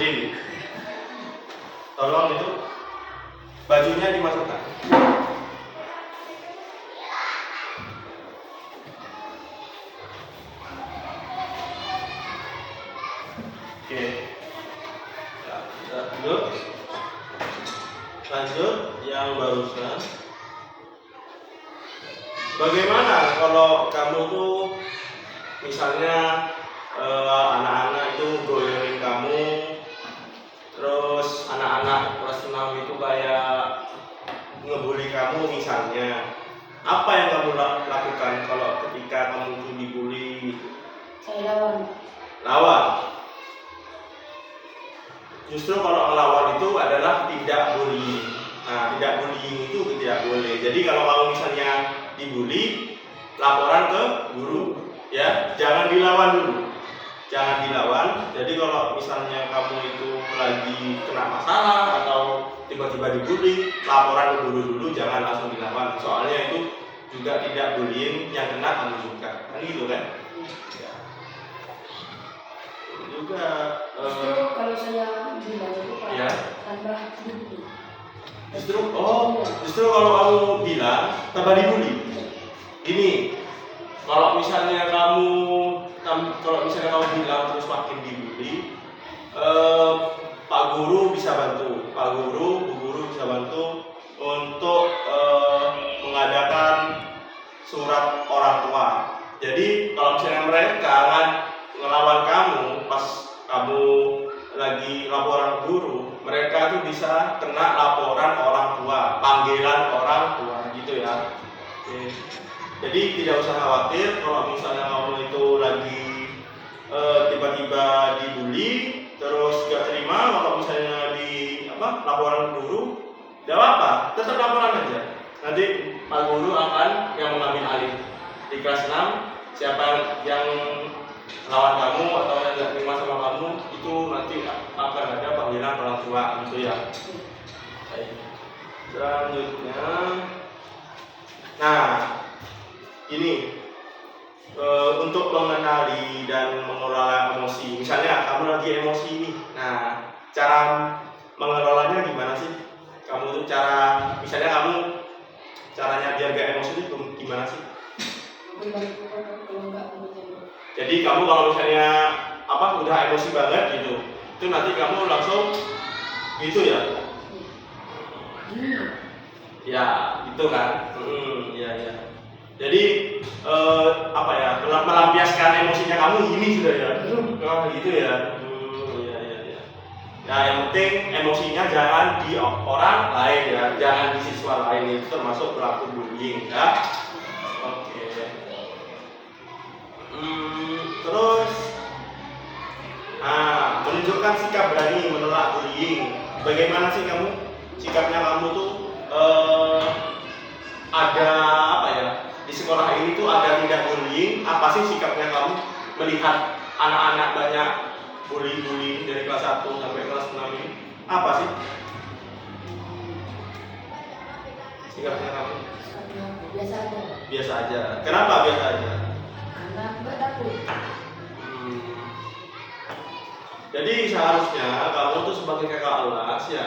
berdiri. Tolong itu bajunya dimasukkan. Oke. Ya, kita duduk. Lanjut yang barusan. Bagaimana kalau kamu tuh misalnya anak-anak itu goyangin kamu, terus anak-anak kelas 6 itu kayak ngebully kamu misalnya, apa yang kamu lakukan kalau ketika kamu itu dibully? Saya lawan. Lawan. Justru kalau melawan itu adalah tidak bullying. Nah, tidak bullying itu tidak boleh. Jadi kalau kamu misalnya dibully, laporan ke guru, ya, jangan dilawan dulu. Jangan dilawan. Jadi kalau misalnya kamu itu lagi kena masalah atau tiba-tiba dibully, laporan ke guru dulu, jangan langsung dilawan. Soalnya itu juga tidak bullying, yang kena kamu juga. Kan gitu kan? Ya. Juga Justru kalau saya bilang itu Pak, ya. tambah dibully. Justru kalau kamu bilang tambah dibully. Ini kalau misalnya kamu bilang terus makin dibully, Pak Guru bisa bantu. Bu Guru bisa bantu untuk mengadakan surat orang tua. Jadi kalau misalnya mereka ngelawan kamu pas kamu lagi laporan guru, mereka tuh bisa kena laporan orang tua, panggilan orang tua gitu ya. Oke. Jadi tidak usah khawatir kalau misalnya kamu itu lagi tiba-tiba dibully, terus gak terima kalau misalnya laporan guru, tidak apa, tetap laporan aja. Nanti Pak Guru akan yang mengambil alih di kelas 6. Siapa yang lawan kamu atau yang tidak terima sama kamu, itu nanti akan ada panggilan orang tua gitu ya. Baik. Selanjutnya, nah ini untuk mengenali dan mengelola emosi. Misalnya kamu lagi emosi nih, nah cara mengelolanya gimana sih? Kamu tuh misalnya kamu caranya biar gak emosi itu gimana sih? Jadi kamu kalau misalnya udah emosi banget gitu, itu nanti kamu langsung gitu ya? Ya, itu kan? Iya. Jadi melampiaskan emosinya kamu gini sudah ya? Oh gitu ya? Iya. Ya yang penting emosinya jangan di orang lain ya, jangan di siswa lain, itu termasuk pelaku bullying ya. Oke. Terus, menunjukkan sikap berani menolak bullying. Bagaimana sih sikapnya kamu tuh ada di sekolah ini tuh ada tindak bullying? Apa sih sikapnya kamu melihat anak-anak banyak bully dari kelas 1 sampai kelas 6 ini? Apa sih sikapnya kamu? Biasa aja. Kenapa biasa aja? Karena nggak takut. Jadi seharusnya kamu tuh sebagai kakak kelas ya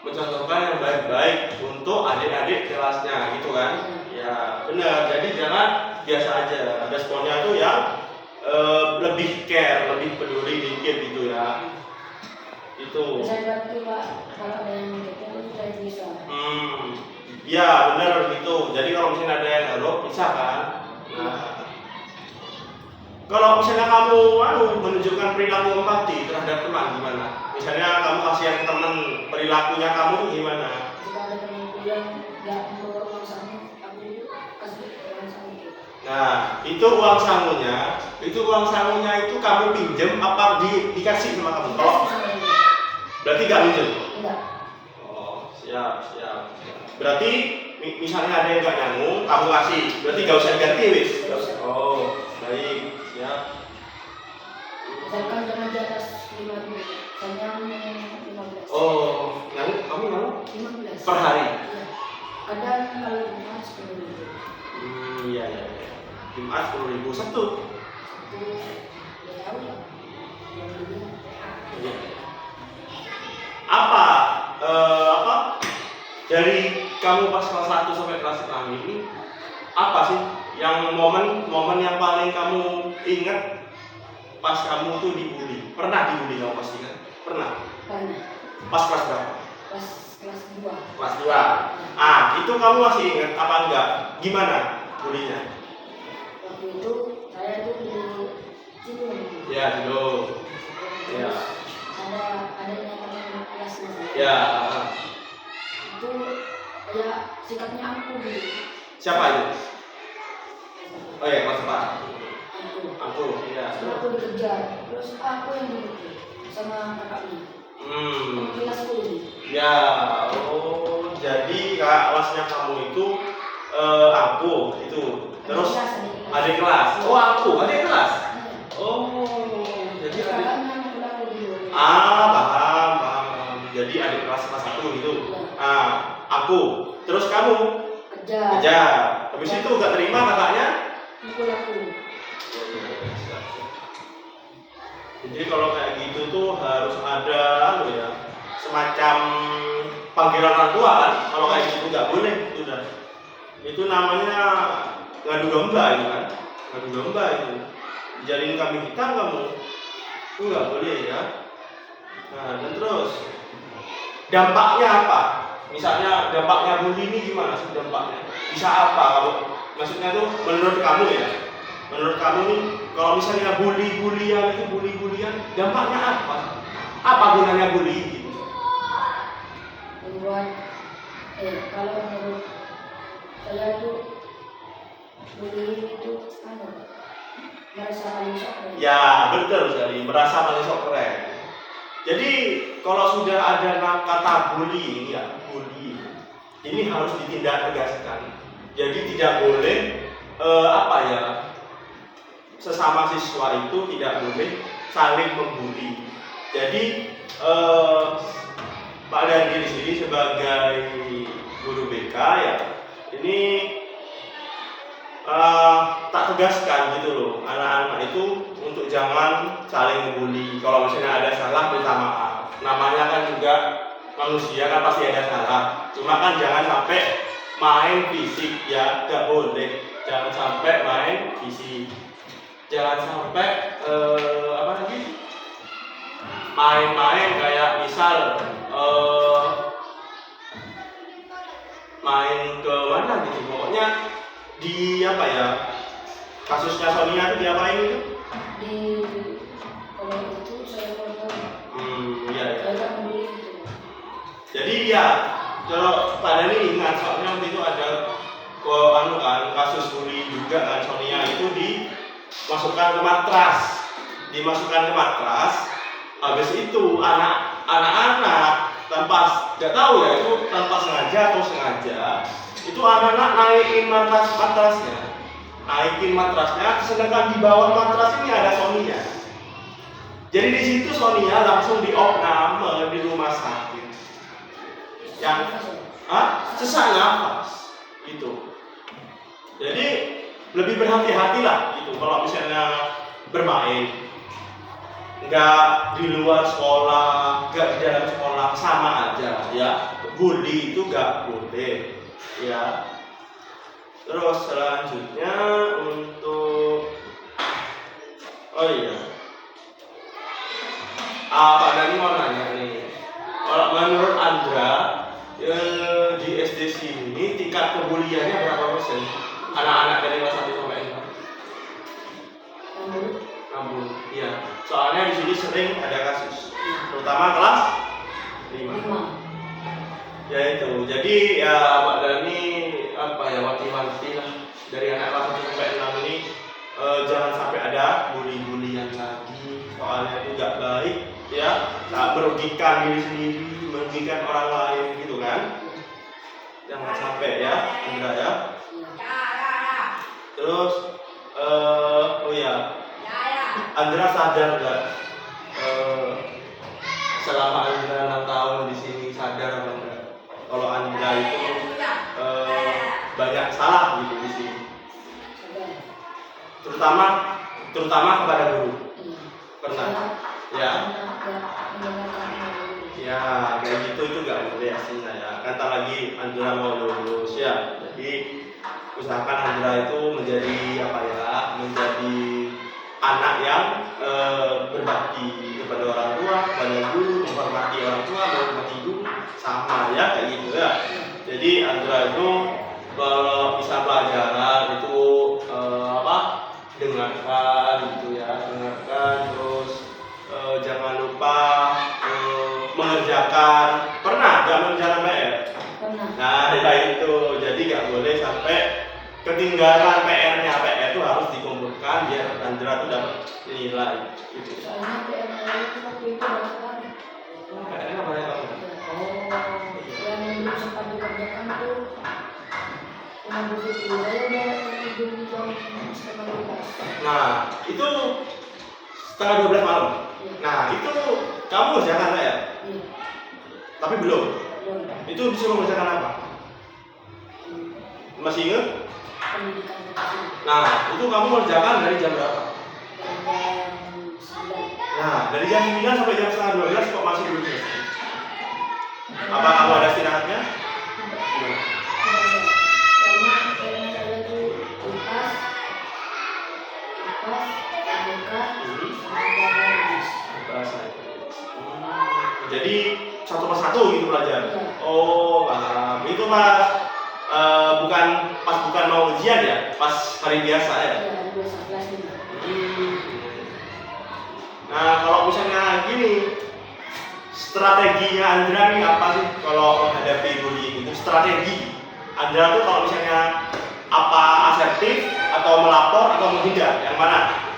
mencontohkan yang baik-baik untuk adik-adik kelasnya gitu kan? Ya benar. Jadi jangan biasa aja. Responnya tuh yang lebih care, lebih peduli dikit gitu ya. Itu. Saya bantu Pak, kalau ada yang gitu saya bisa. Ya benar gitu. Jadi kalau misalnya ada yang ngeluh bisa kan? Nah, kalau misalnya kamu menunjukkan perilaku empati terhadap teman gimana? Misalnya kamu kasihan teman, perilakunya kamu tuh gimana? Jika ada temanku yang nggak membawa uang saku, aku kasih uang saku. Nah, itu uang sangunya itu kamu pinjem apa dikasih sama kamu? Kalau berarti gak pinjem? Enggak. Oh, siap. Berarti misalnya ada yang gak nyambung, kamu kasih. Berarti gak usah diganti wis. Oh, baik. Siap. Misalkan jangan di atas 5.000, saya 15. Oh, kamu mau? 15. Per hari? Iya. Kadang kalau Jumat 10.000. Iya. Jumat 10.000 Sabtu. Ya tahu lah. Iya. kamu pas kelas 1 sampai kelas 6 ini apa sih yang momen yang paling kamu ingat pas kamu tuh dibully? Pernah dibully kamu pasti kan? Pernah? Pernah. Pas kelas berapa? Pas kelas 2. Kelas 2. Itu kamu masih ingat apa enggak? Gimana bulinya? Waktu itu saya tuh di Cibung. Ya, dulu. Ya. Terus ada adanya teman kelasnya saya. Ya. Itu ya sikapnya aku gitu. Siapa itu? Oh ya, kelas 4. Aku. Iya. Terus aku dikejar. Terus aku yang dikejar sama kakaknya. Kelasku ini. Ya, oh, jadi kelasnya kamu itu aku itu. Terus adik kelas. Oh, aku adik kelas. Oh, jadi adik. Paham. Jadi adik kelas 1 gitu. Aku. Terus kamu kejar. Habis itu gak terima kakaknya? Mukul aku. Jadi kalau kayak gitu tuh harus ada semacam panggilan orang tua kan. Kalau kayak gitu nggak boleh, itu namanya ngadu domba itu kan. Ngadu domba itu. Dijadiin kambing hitam kamu. Itu nggak boleh ya. Nah, dan terus dampaknya apa? Misalnya dampaknya bully ini gimana sih dampaknya? Bisa apa kalau maksudnya tuh menurut kamu ya? Menurut kamu nih, kalau misalnya bully-bulian, dampaknya apa? Apa gunanya bully? Gitu? Membuat, kalau menurut saya itu bullying itu merasa paling sok. Ya, betul sekali, merasa paling sok keren. Jadi kalau sudah ada kata bullying, ini harus ditindak tegaskan. Jadi tidak boleh sesama siswa itu tidak boleh saling membuli. Jadi Pak Dandi di sini sebagai guru BK ya, ini tak tegaskan gitu loh, anak-anak itu untuk jangan saling membuli. Kalau misalnya ada salah minta maaf. Namanya kan juga manusia kan pasti ada salah. Cuma kan jangan sampai main fisik ya, nggak boleh. Jangan sampai main fisik. Jangan sampai main-main kayak misal main ke mana gitu. Pokoknya di kasusnya Sonia itu diapain itu? Kalau itu saya pernah. Iya. Saya tak membeli itu. Jadi ya, kalau pada ini ingat soalnya waktu itu ada kasus bully juga kan, Sonia itu dimasukkan ke matras. Habis itu anak-anak tanpa nggak tahu ya itu tanpa sengaja atau sengaja itu anak-anak naikin matrasnya, sedangkan di bawah matras ini ada Sonia. Jadi di situ Sonia langsung diopname di rumah sakit. Yang sesak nafas gitu. Jadi lebih berhati-hatilah gitu kalau misalnya bermain. Nggak di luar sekolah, nggak di dalam sekolah, sama aja ya. Bully itu nggak boleh ya. Terus selanjutnya untuk Pak Dani mau nanya nih, kalau menurut Andra di SD sini tingkat kebuliannya berapa persen? Anak-anak dari kelas 1 sampai 6? 60, iya. Soalnya di sini sering ada kasus, terutama kelas 5. Ya itu. Jadi ya Pak Dani wanti-wanti lah dari anak kelas 1 sampai 6 ini jangan sampai ada bully-bullyan lagi. Soalnya itu nggak baik ya, merugikan diri sendiri, merugikan orang lain gitu kan. Jangan sampai ya, enggak ya. Terus Andra sadar nggak selama Andra 6 tahun di sini, sadar apa enggak kalau Andra itu banyak salah gitu di sini, terutama kepada guru? Pernah ya? Ya kayak gitu itu nggak boleh aslinya ya. Kata lagi Andra mau lulus ya. Jadi usahakan Andra itu menjadi apa ya, menjadi anak yang berbakti kepada orang tua, kepada guru, menghormati orang tua, menghormati guru, sama ya kayak gitu ya. Jadi Andra itu kalau bisa pelajaran itu dengarkan gitu ya, dengarkan terus jangan lupa mengerjakan. Pernah nggak mengerjakan PR? Pernah. Nah itu jadi nggak boleh sampai ketinggalan PR-nya. PR itu harus dikumpulkan biar Andra tuh dapat nilai gitu. Soalnya PR itu waktu itu banyak banget. PR-nya banyak banget. Yang belum sempat dikerjakan tuh cuma begitu aja udah tidur di jam setengah 12. Nah itu setengah 12 malam. Nah itu kamu ngerjakan ya? Iya. Tapi belum. Belum. Itu disuruh mengerjakan apa? Masih ingat? Pendidikan kecil. Nah itu kamu mengerjakan dari jam berapa? Dari jam 9. Nah dari jam 9 sampai jam setengah 12 kok masih belum selesai? Apa kamu ada istirahatnya? Karena saya tuh UPAS, ABK, Jadi satu persatu gitu belajar. Iya. Oh paham. Itu mas bukan mau ujian ya? Pas hari biasa ya? Iya, ada biasa kelas 5. Nah kalau misalnya gini, strateginya Andra nih apa sih kalau menghadapi bullying itu? Strategi Andra tuh kalau misalnya apa asertif atau melapor atau menghindar, yang mana?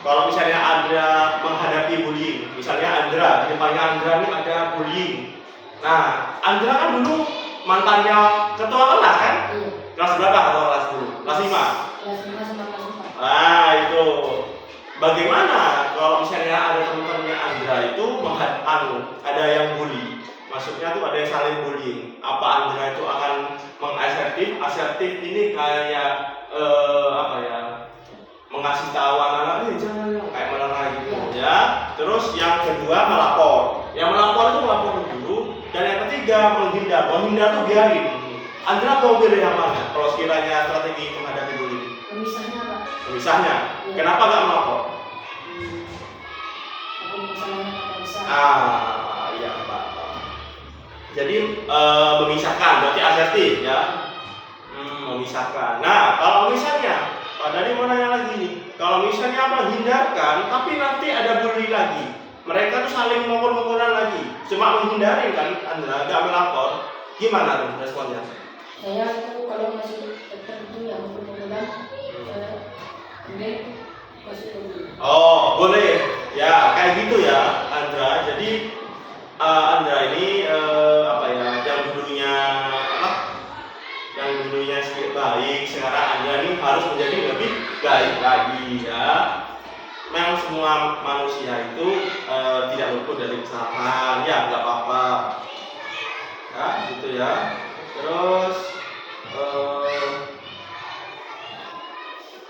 Kalau misalnya Andra menghadapi bullying, misalnya Andra, di depannya Andra ini ada bullying. Nah, Andra kan dulu mantannya ketua kelas kan? Iya. Kelas berapa atau kelas 10? Kelas 5? Kelas 5 sama kelas 4. Nah, itu. Bagaimana kalau misalnya ada teman-temannya Andra itu ada yang bully? Maksudnya tuh ada yang saling bullying. Apa Andra itu akan mengasertif? Asertif ini kayak apa ya? Mengasih tahu anak-anak, jangan kayak melarang gitu ya. Terus yang kedua melapor. Yang melapor itu melapor ke guru. Dan yang ketiga menghindar. Menghindar tuh biarin. Andra mau pilih yang mana? Kalau sekiranya strategi menghadapi bullying. Pemisahnya Pak. Pemisahnya. Iya. Kenapa nggak melapor? Aku masalahnya Pak bisa. Iya Pak. Jadi memisahkan berarti asertif ya. Memisahkan. Nah kalau misalnya Padahal mau nanya lagi nih, kalau misalnya menghindarkan, tapi nanti ada bully lagi, mereka tuh saling mukul-mukulan lagi, cuma menghindari kan, Andra nggak melapor, gimana tuh responnya? Saya tuh kalau masih tetap itu yang mukul-mukulan, ini masih boleh. Oh boleh, ya kayak gitu ya, Andra. Jadi Andra ini apa ya, yang dulunya sedikit baik, sekarang Anda ini harus menjadi lebih baik lagi ya. Memang semua manusia itu tidak luput dari kesalahan, ya nggak apa-apa. Ya gitu ya. Terus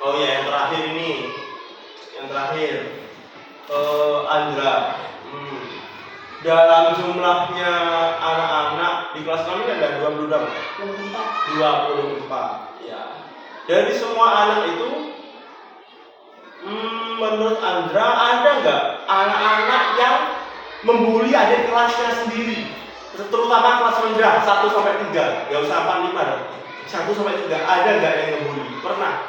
oh ya yang terakhir ini, Andra. Dalam jumlahnya anak-anak di kelas kami ada 24 ya. Dari semua anak itu menurut Andra ada nggak anak-anak yang membuli adik kelasnya sendiri, terutama kelas rendah 1 sampai 3, nggak usah 4, 5 dong. 1 sampai 3 ada nggak yang membuli? Pernah?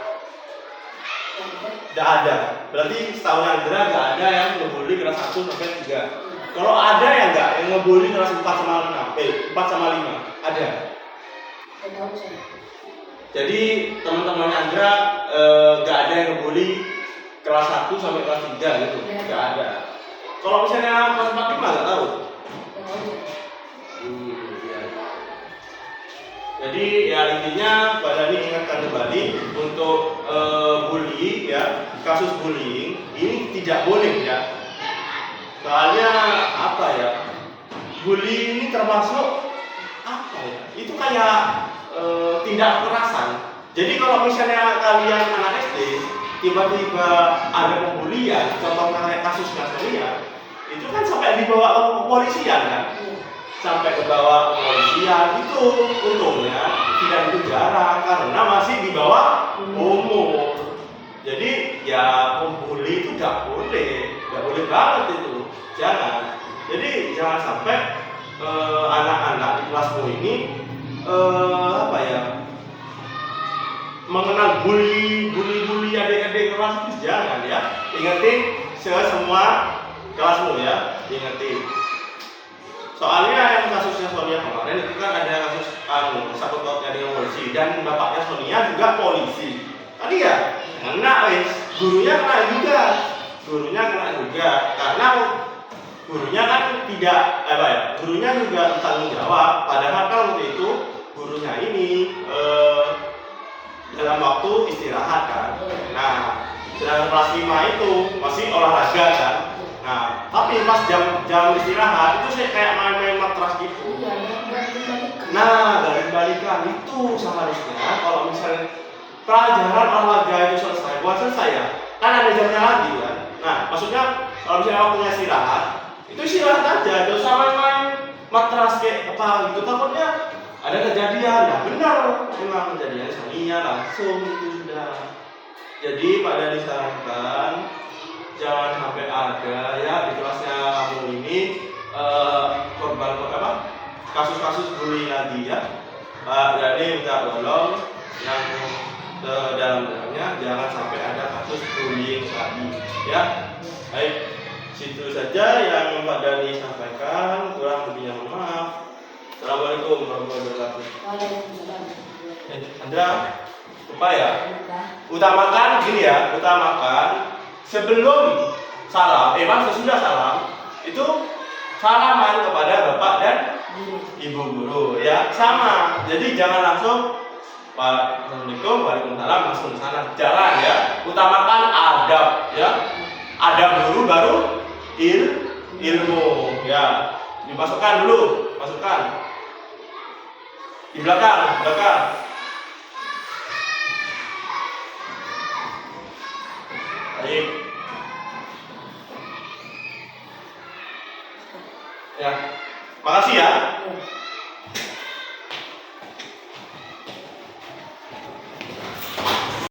Nggak ada. Berarti setahu Andra nggak ada yang membuli kelas 1 sampai 3. Kalau ada ya enggak yang ngebully kelas 4 sama 5, 4 sama 5 ada. Tahu saya. Jadi teman-teman Andra enggak ada yang ngebully kelas 1 sampai kelas 3 gitu. Enggak ada. Kalau misalnya kelas 4 5 enggak tahu. Ya. Jadi ya intinya Pak Dhani ingatkan kembali untuk bully ya, kasus bullying ini tidak boleh ya. Soalnya apa ya, bully ini termasuk apa ya, itu kayak tindak kekerasan. Jadi kalau misalnya kalian anak SD tiba-tiba ada pembulian, contohnya kayak kasus Nasalia, itu kan sampai dibawa ke kepolisian kan. sampai ke bawah kepolisian itu untungnya tidak dipenjara karena masih di bawah umur. Jadi ya membuli itu nggak boleh banget itu, jangan. Jadi jangan sampai anak-anak di kelasmu ini apa ya, mengenal bully adik-adik kelas itu jangan ya. Ingetin semua kelasmu ya, ingetin. Soalnya yang kasusnya Sonia kemarin itu kan ada kasus satu pautnya dengan polisi dan bapaknya Sonia juga polisi. Tadi ya kena wes, gurunya kena juga karena gurunya kan tidak gurunya juga bertanggung jawab. Padahal kan waktu itu gurunya ini dalam waktu istirahat kan. Nah, sedangkan kelas 5 itu masih olahraga kan. Nah, tapi pas jam istirahat itu saya kayak main-main matras gitu. Nah, garis balikan itu seharusnya kalau misalnya pelajaran olahraga itu selesai, bukan selesai ya, kan ada jamnya lagi kan. Nah, maksudnya kalau misalnya waktunya istirahat, itu istirahat aja, gak usah main-main matras kayak apa gitu, takutnya ada kejadian. Ya benar, memang kejadian Sonia langsung itu sudah. Jadi pada disarankan jangan sampai ada ya di kelasnya kamu ini korban kasus-kasus bully lagi ya. Jadi minta tolong yang dalam-dalamnya jangan sampai ada kasus bullying lagi ya. Baik, situ saja yang Pak Dani sampaikan, kurang lebihnya mohon maaf. Assalamualaikum warahmatullahi wabarakatuh. Waalaikumsalam. Anda lupa ya, utamakan gini ya, utamakan sebelum salam, sesudah salam itu salaman kepada bapak dan ibu guru ya, sama. Jadi jangan langsung Assalamualaikum, waalaikumsalam langsung ke sana, jangan ya. Utamakan adab ya, adab dulu baru ilmu ya. Dimasukkan dulu, masukkan di belakang. Baik. Ya. Makasih ya.